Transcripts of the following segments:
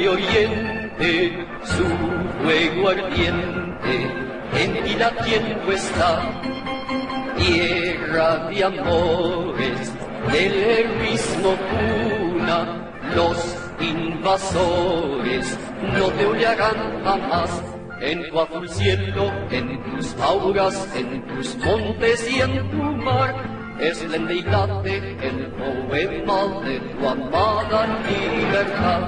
de oriente, su fuego ardiente, en ti latiendo está. Tierra de amores, del heroísmo cuna, los invasores no te hollarán jamás. En tu azul cielo, en tus auras, en tus montes y en tu mar, esplendidate el poema de tu amada libertad.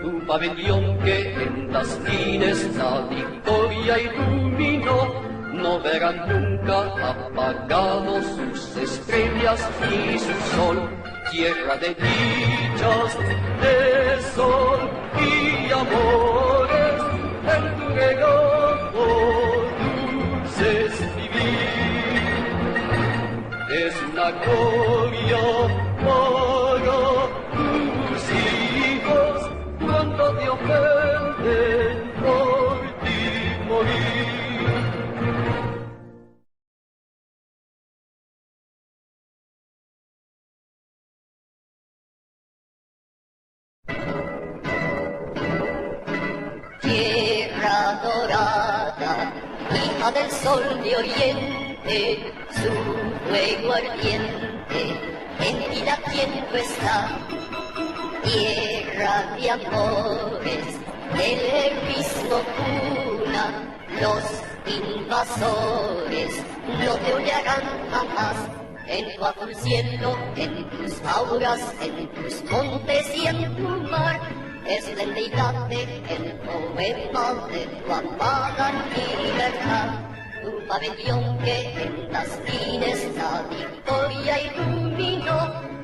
Tu pabellón que en las fines la victoria iluminó, no verán nunca apagados sus estrellas y su sol. Tierra de dichas, de sol y amores, en tu regazo dulce es vivir. Es una gloria para tus hijos, cuando te ofenden por ti morir. Tierra dorada, hija del sol de oriente, su fuego ardiente, en ti latiendo está. Tierra de amores, del heroísmo cuna, los invasores no te hollarán jamás. En tu azul cielo, en tus auras, en tus montes y en tu mar, esplendidate el poema de tu amada libertad. Tu pabellón que en las fines la victoria iluminó,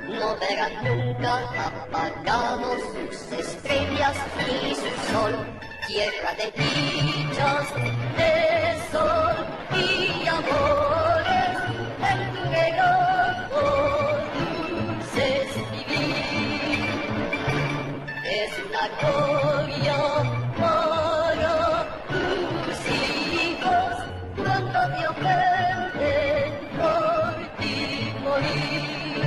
no verán nunca apagados sus estrellas y su sol. Tierra de dichas, de sol y amores, en tu regazo dulce es vivir. Es una gloria para tus hijos, cuando te ofenden por ti morir.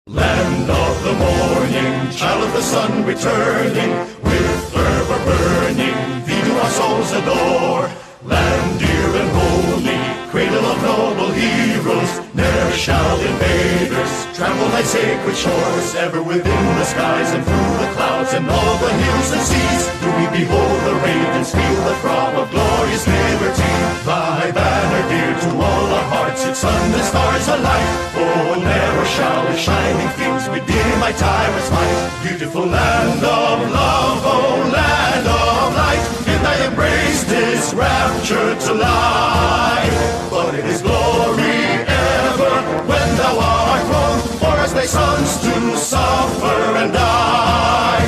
Land of the morning, child of the sun returning, with fervor burning, thee do our souls adore. Land dear and holy, cradle of noble heroes, ne'er shall invaders trample thy sacred shores. Ever within the skies and through the clouds and all the hills and seas, do we behold the ravens, feel the throb of glorious liberty. Thy banner dear to all our hearts, its sun and stars alike. Oh, never shall its shining fields redeem my tyrant's might. Beautiful land of love, oh land of light, in thy embrace this rapture to lie. But it is glory ever when thou art grown, for as thy sons to suffer and die.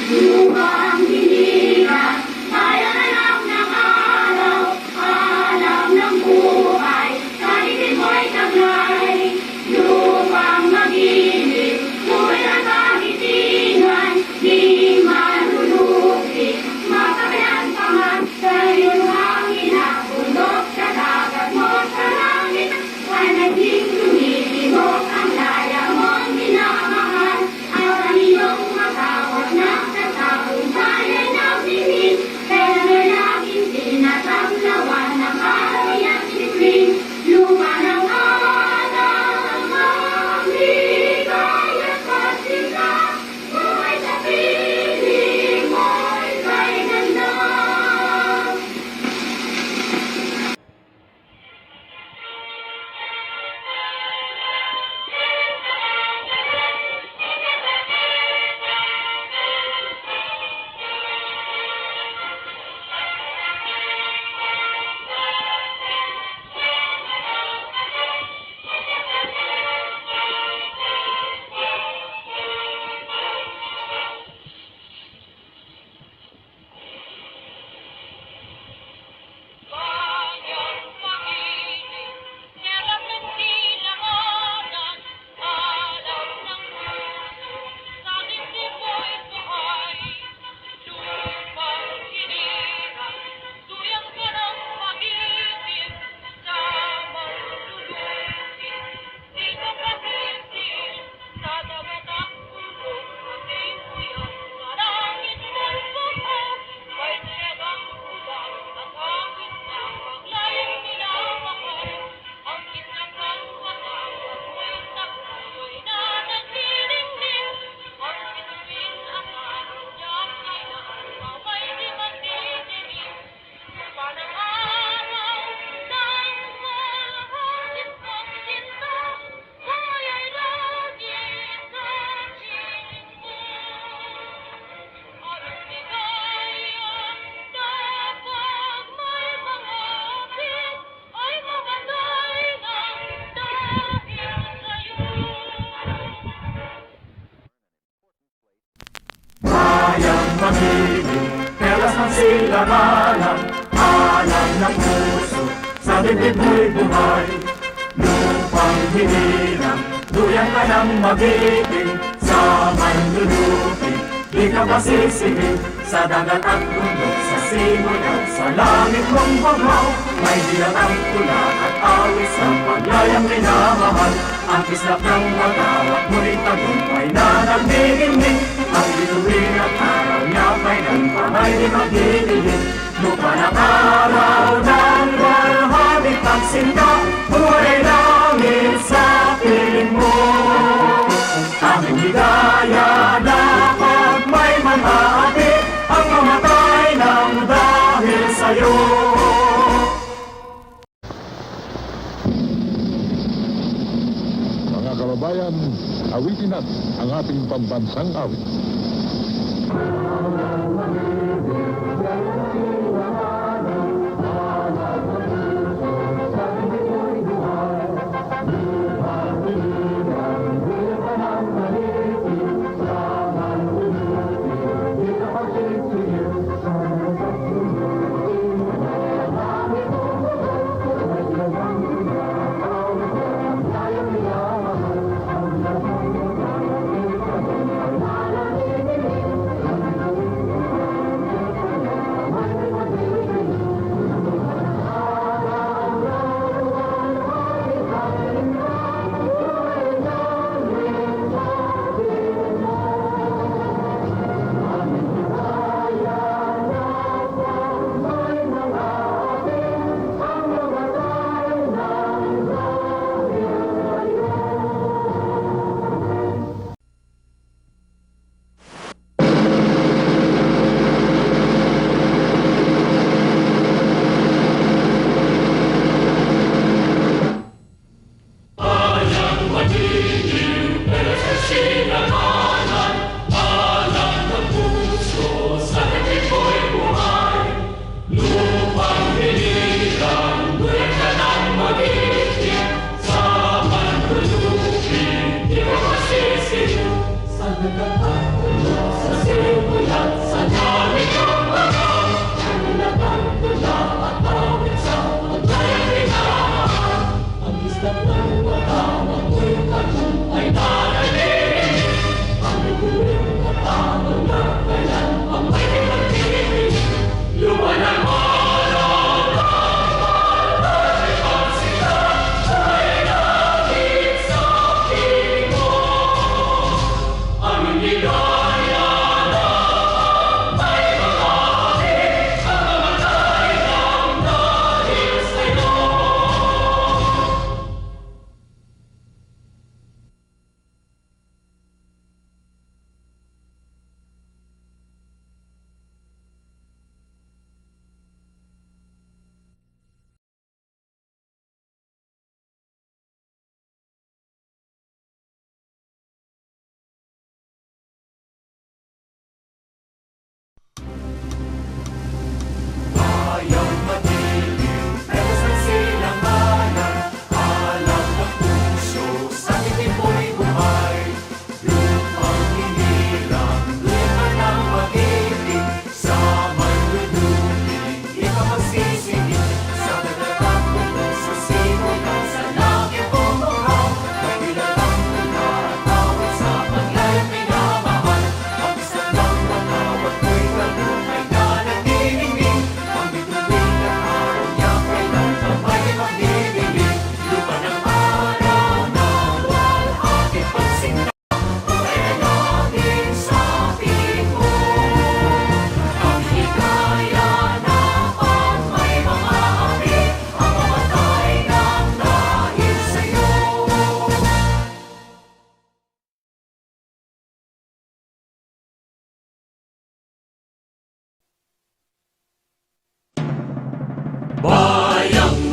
Lupang hinirang, tayo alam ng araw, alam ng buhay, kalipin mo'y taglay. Lupang mag-ibig, mo'y nakahitingan, di malulupi, makabayan pa man sa'yo hangin na bundok sa dagat mo sa langit, ay naging tumitibok ang laya. magiging perlas ng silanganan. Alam ng puso, sa dibdib mo'y buhay. Lupang hinirang, duyan ka ng magiging. Sa manlulupi, di ka masisingin. Sa dagat at bundok, sa simoy at sa langit mong bagaw. May dilang ang tula at awit sa paglayang minamahal. Ang kislap ng matawat, ngunit tagumpay na nagdidingding. Ang bituin at araw niya kailan pa may di magdidilim. Lupa ng araw ng walhati pagsinda, buhay langit sa piling mo. Aming ligaya dapat may manhaati, ang mamatay ng dahil sa'yo. Mga kababayan, awitin natin ang ating pambansang awit.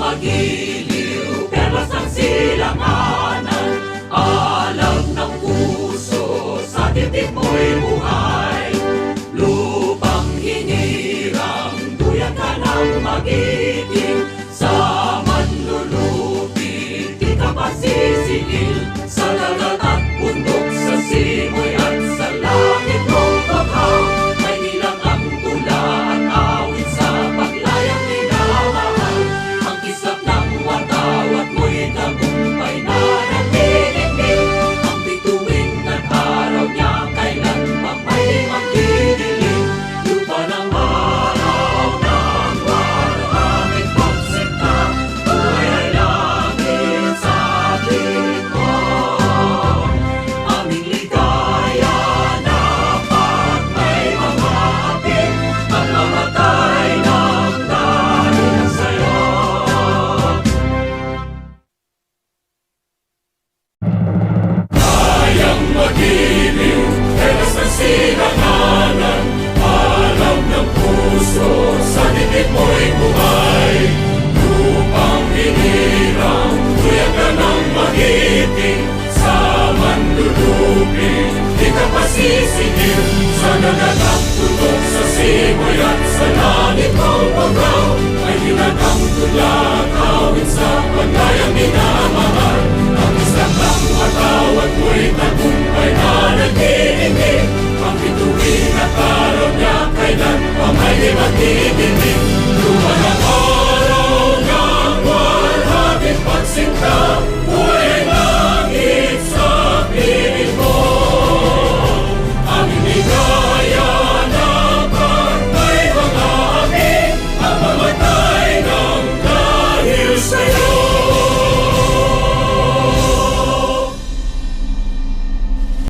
Magiliw, perlas ng silanganan. Alam ng puso, sa dibdib mo'y buhay. Lupang hinirang, duyan ka ng magiging. Sa manlulupi, di ka masisingil. Sa dagat at bundok, sa simoy at sa langit mong bakaw. May nilang Lakawin sa panayang ina